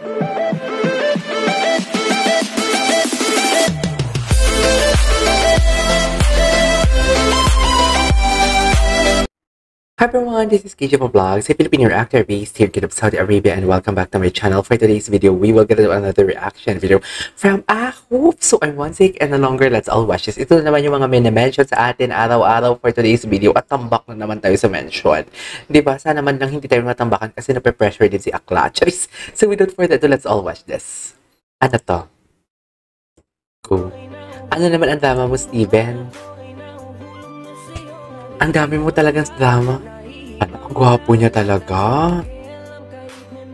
Hi everyone, this is KJ Vlogs, a Filipino reactor based here in Saudi Arabia, and welcome back to my channel. For today's video, we will get into another reaction video from Ahoof. So I'm one sick and no longer, let's all watch this. Ito na naman yung mga mini-mention sa atin araw-araw for today's video at tambak na naman tayo sa mention. Diba? Sana man lang hindi tayo matambakan kasi nape-pressure din si Akla. Charis. So without further ado, let's all watch this. Ano to? Cool. Ano naman ang drama mo, Steven? Ang dami mo talagang drama. Ang gwapo niya talaga.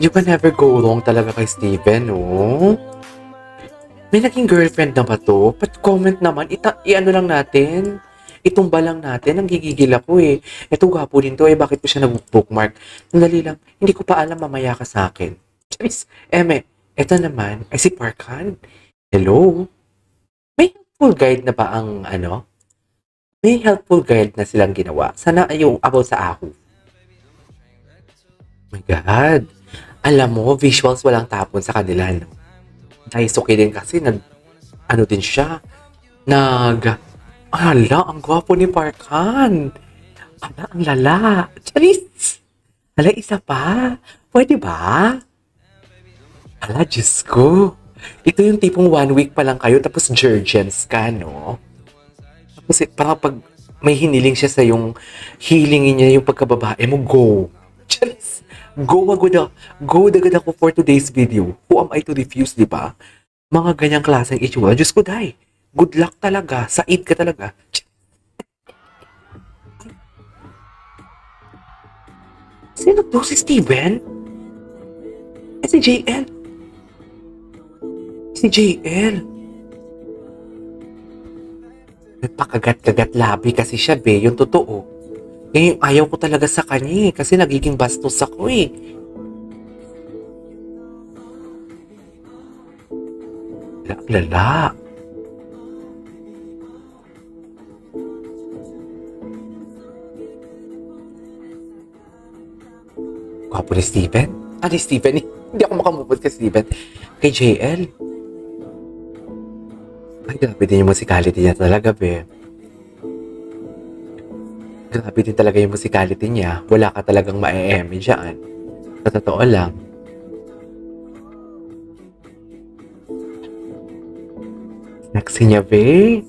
You can never go wrong talaga kay Steven, no? May naging girlfriend na ba to? Comment naman. I-ano lang natin. Itumba lang natin. Ang gigigil ako eh. Ito gwapo din to eh. Bakit ko siya nag-bookmark? Nandali lang. Hindi ko pa alam, mamaya ka sa akin. Charis. Eme, ito naman ay si Parkan. Hello? May full guide na ba ang ano? May helpful guide na silang ginawa. Sana yung about sa Ahoof. My God. Alam mo, visuals walang tapon sa kanila, no? Daisuke din kasi ano din siya. Ala, ang gwapo ni Parkan. Ala, ang lala. Charis. Ala, isa pa. Pwede ba? Ala, Diyos ko. Ito yung tipong 1 week pa lang kayo tapos virgins ka, no? Kasi parang pag may hiniling siya sa yung healingin niya yung pagkababae mo, go. Just go agad ako for today's video. Who am I to refuse, di ba? Mga ganyang klaseng itsura. Diyos ko, day. Good luck talaga. Said ka talaga. Sino to? Si Steven? Si JL? Si JL? Nagpakagat-kagat labi kasi siya, be. Yung totoo. Eh, ayaw ko talaga sa kanya eh. Kasi nagiging bastos ako eh. Lala. Gwapo ni Steven? Ni Steven? Hindi ako makamupot kay Steven. Kay JL. Ay, grabe din yung musicality niya talaga, be. Grabe din talaga yung musicality niya. Wala ka talagang ma-eme dyan. Sa totoo lang. Sexy niya, be.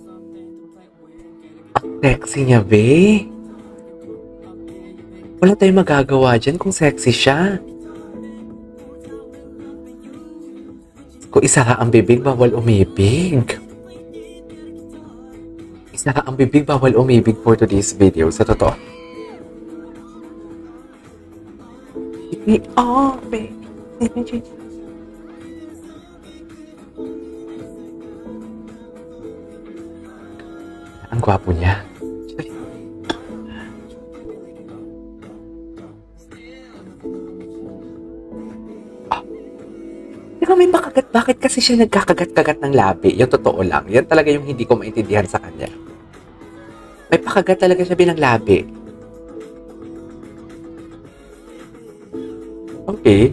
Ang sexy niya, be. Wala tayong magagawa dyan kung sexy siya. Kung isara ang bibig, bawal umibig. Isara ang bibig, bawal umibig for today's video. Sa totoo. Baby. Ang gwapo niya. May pakagat. Bakit kasi siya nagkakagat-kagat ng labi? Yung totoo lang. Yan talaga yung hindi ko maintindihan sa kanya. May pakagat talaga siya binang labi. Okay.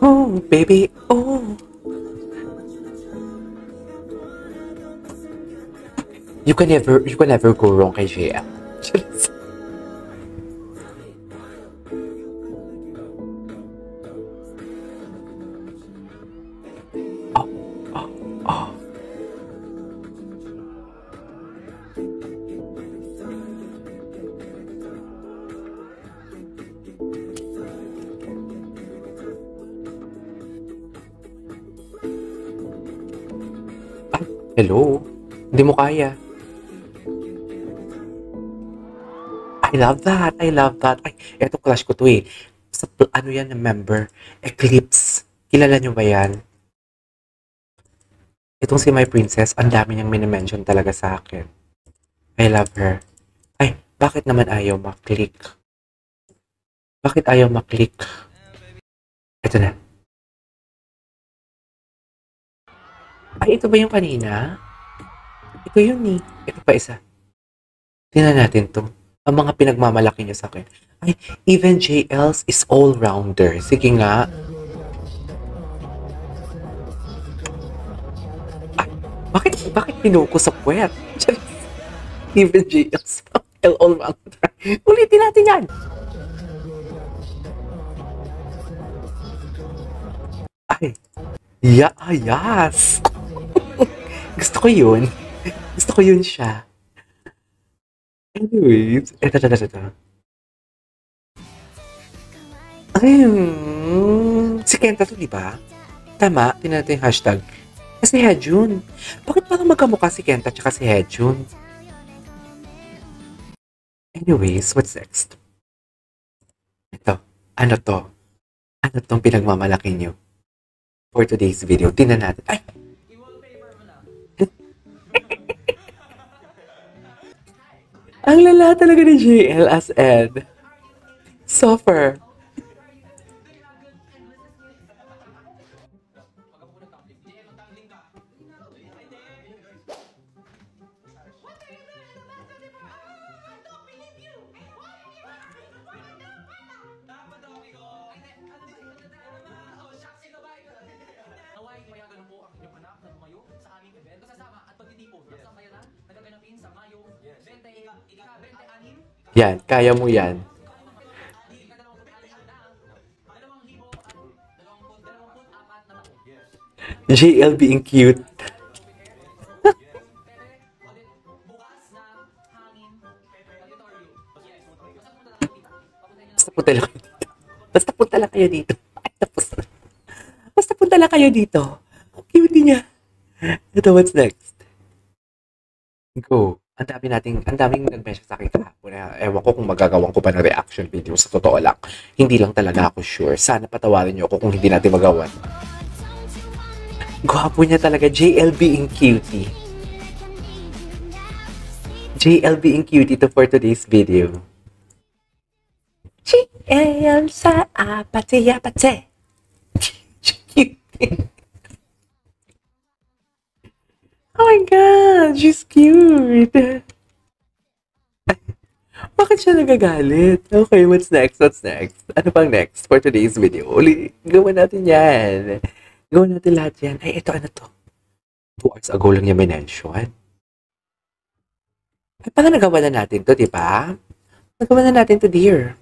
Oh, baby. Oh. You can never go wrong kay JL. Hello? Hindi mo kaya. I love that. Ay, eto crush ko to eh. Sa, ano yan na member? Eclipse. Kilala nyo ba yan? Itong si My Princess, ang dami niyang minimension talaga sa akin. I love her. Ay, bakit naman ayaw maklik? Bakit ayaw maklik? Ito na. Ay, ito ba yung kanina? Ito yun eh. Ito pa isa. Tingnan natin to. Ang mga pinagmamalaki niya sa akin. Ay, even JL's is all-rounder. Sige nga. Ay, bakit pinuko sa puwet? Even JL's all-rounder. Ulitin natin yan. Ay, yes. Gusto ko yun. Gusto ko yun siya. Anyways, eto. Ay, si Kenta to, di ba? Tama, tingnan natin yung hashtag. Kasi Hejun. Bakit parang magkamukha si Kenta tsaka si Hejun? Anyways, what's next? Ito, ano to? Ano tong pinagmamalaki nyo? For today's video, tingnan natin. Ay! Ang lala talaga ni JL as Ed. Suffer. Yan, kaya mo yan. JL being cute. Basta punta lang kayo dito. Ay, tapos na. Basta punta lang kayo dito. Ang cute niya. Ito, what's next? Go. Ang daming nag-message sa akin kahapon. Ewan ko kung magagawan ko pa ng reaction video. Sa totoo lang. Hindi lang talaga ako sure. Sana patawarin niyo ako kung hindi natin magawan. Gwapo niya talaga. JL being cutie. JL being cutie to for today's video. JL sa apate. Cute. Oh my God, she's cute. Bakit siya nagagalit? Okay, what's next? Ano pang next for today's video? Gawin natin yan. Gawin natin lahat yan. Ay, ito, ano to? 2 hours ago lang niya minention. Ay, parang nagawa na natin to, di ba? Nagawa na natin to, dear.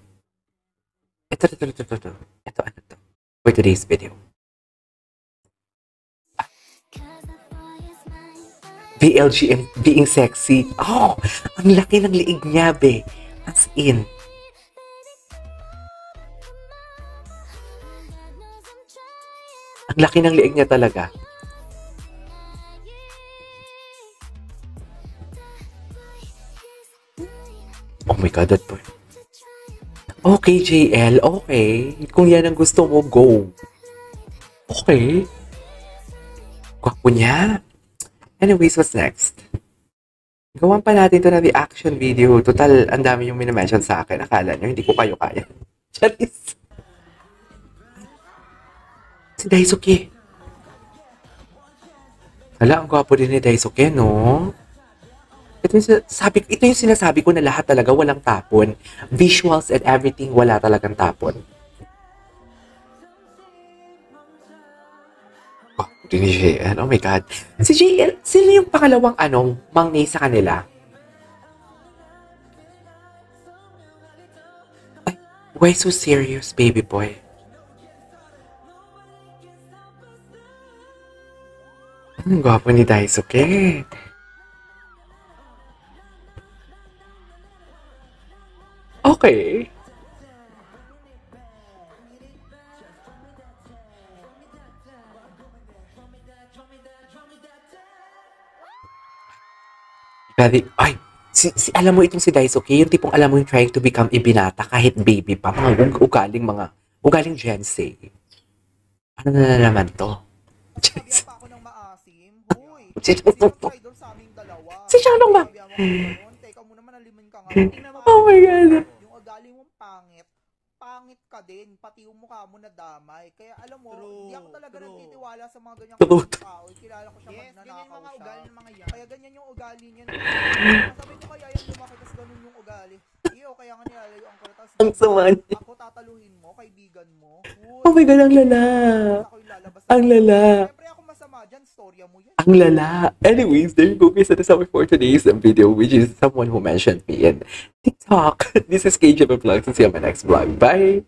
Ito. Ito, ano to? For today's video. BLGM being sexy. Oh, ang laki ng liig niya, be. As in. Ang laki ng liig niya talaga. Oh my God, that boy. Okay, JL. Okay. Kung yan ang gusto mo, go. Okay. Gwapo niya. Anyways, what's next? Gawan pa natin ito na reaction video. Total, ang dami yung minamention sa akin. Akala nyo, hindi ko kayo kaya. Charis. Si Daisuke. Hala, ang gwapo din ni Daisuke, no? Ito yung sinasabi ko na lahat talaga walang tapon. Visuals and everything, wala talagang tapon. Ni JL. Oh my God. Si JL, sino yung pangalawang mangnay sa kanila? Ay, why so serious, baby boy? Ang gwapo ni Daisuke. Okay. Ay, alam mo itong si Daisuke, yung tipong alam mo yung trying to become ibinata kahit baby pa, mga ugaling Gen Z. Ano na naman to? Si Shanong ba? Oh my God. Yung ugali mong pangit. pangit ka din, pati yung mukha mo nadamay. Kaya alam mo, hindi ako talaga nagtitiwala sa mga ganyang tao. Kilala ko siya magnanakaw siya. Ugali ng mga yan. Kaya ganyan yung ugali niya. Sabi ko kaya yung lumaki, tas ganun yung ugali. Iyo, kaya nga nilalayuan ko. Ang sama niya. Ako tataluhin mo, kaibigan mo. Oh my God, ang lala. Ang lala. Siyempre ako masama dyan, storya mo yan. Ang lala. Anyways, there you go guys. That is our for today's video, which is someone who mentioned me in TikTok. This is KJ Vlogs. See you on my next vlog. Bye!